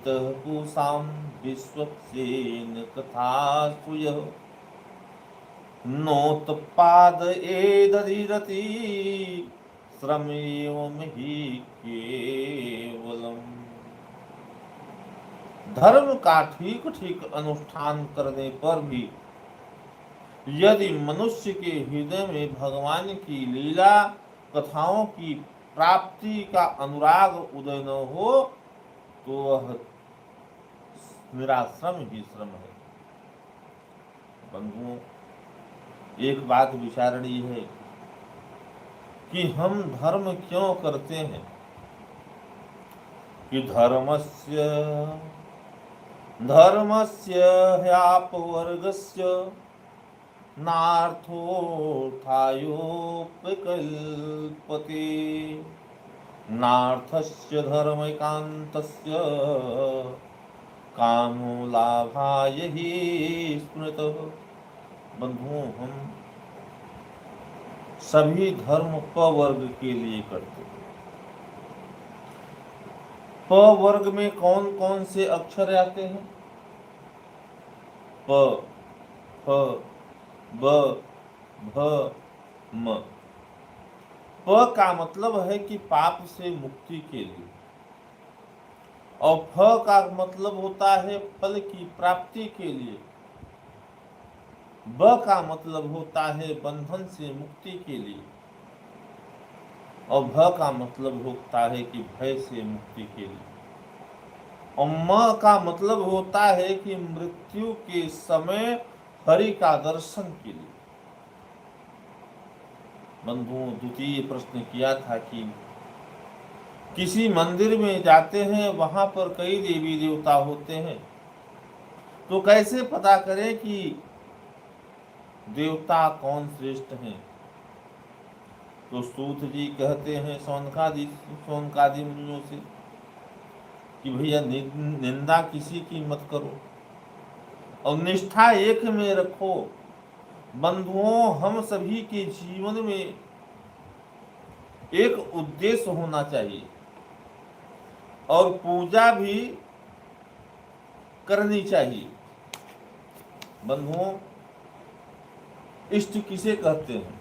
इतः पूषां विश्वक्सेन कथासु यः नोत्पादयेदधिरति श्रमेवं हि केवलम्। धर्म का ठीक ठीक अनुष्ठान करने पर भी यदि मनुष्य के हृदय में भगवान की लीला कथाओं की प्राप्ति का अनुराग उदय न हो तो वह निराश्रम ही श्रम है। बंधुओं, एक बात विचारणीय है कि हम धर्म क्यों करते हैं। कि धर्मस्य ह्यापवर्गस्य नार्थोऽर्थायोपकल्पते नार्थस्य धर्मैकान्तस्य कामो लाभाय हि स्मृतः। बंधुओं, हम सभी धर्म प वर्ग के लिए करते हैं। प वर्ग में कौन कौन से अक्षर आते हैं? प, फ, ब, भ, म। प का मतलब है कि पाप से मुक्ति के लिए, और फ का मतलब होता है फल की प्राप्ति के लिए, ब का मतलब होता है बंधन से मुक्ति के लिए, और भ का मतलब होता है कि भय से मुक्ति के लिए, और म का मतलब होता है कि मृत्यु के समय हरि का दर्शन के लिए। बंधुओं, द्वितीय प्रश्न किया था कि किसी मंदिर में जाते हैं, वहां पर कई देवी देवता होते हैं, तो कैसे पता करें कि देवता कौन श्रेष्ठ हैं? तो सूत जी कहते हैं सौनकादि मुनियों से कि भैया निंदा किसी की मत करो और निष्ठा एक में रखो। बंधुओं, हम सभी के जीवन में एक उद्देश्य होना चाहिए और पूजा भी करनी चाहिए। बंधुओं, इष्ट किसे कहते हैं?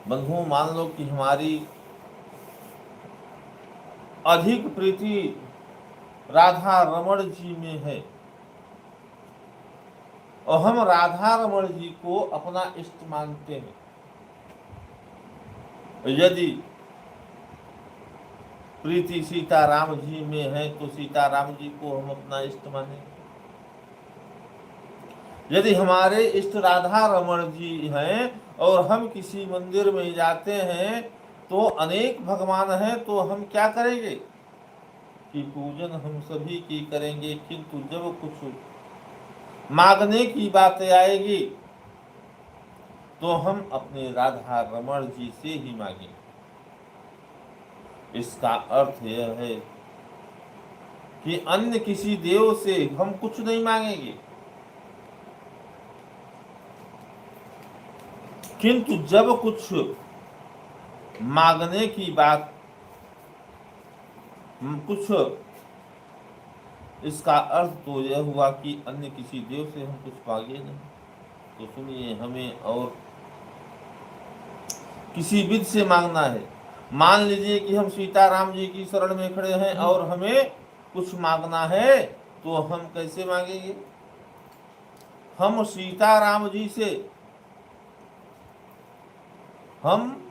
बंधुओं, मान लो कि हमारी अधिक प्रीति राधा रमण जी में है और हम राधा रमण जी को अपना इष्ट मानते हैं। यदि प्रीति सीताराम जी में है तो सीताराम जी को हम अपना इष्ट मानेंगे। यदि हमारे इष्ट राधा रमण जी हैं और हम किसी मंदिर में जाते हैं तो अनेक भगवान हैं, तो हम क्या करेंगे कि पूजन हम सभी की करेंगे, किंतु जब कुछ मांगने की बात आएगी तो हम अपने राधा रमण जी से ही मांगेंगे। इसका अर्थ यह है कि अन्य किसी देव से हम कुछ नहीं मांगेंगे, किंतु जब कुछ मांगने की बात, कुछ, इसका अर्थ तो यह हुआ कि अन्य किसी देव से हम कुछ मांगे नहीं। तो सुनिए, हमें और किसी विध से मांगना है। मान लीजिए कि हम सीताराम जी की शरण में खड़े हैं और हमें कुछ मांगना है, तो हम कैसे मांगेंगे? हम सीताराम जी से, हम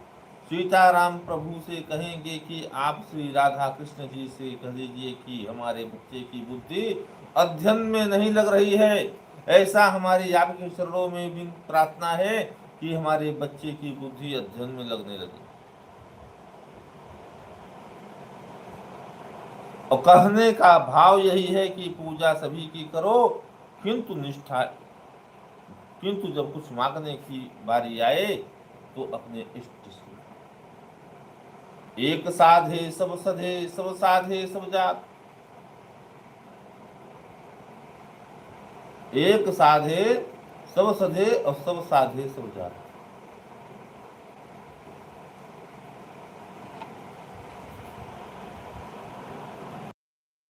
सीताराम प्रभु से कहेंगे कि आप श्री राधा कृष्ण जी से कह दीजिए कि हमारे बच्चे की बुद्धि अध्ययन में नहीं लग रही है। ऐसा हमारी आपके चरणों में भी प्रार्थना है कि हमारे बच्चे की बुद्धि अध्ययन में लगने लगे। और कहने का भाव यही है कि पूजा सभी की करो, किंतु निष्ठा, किंतु जब कुछ मांगने की बारी आए तो अपने इष्ट से। एक साधे सब सधे, सब साधे सब जात। एक साधे सब सधे और सब साधे सब जात।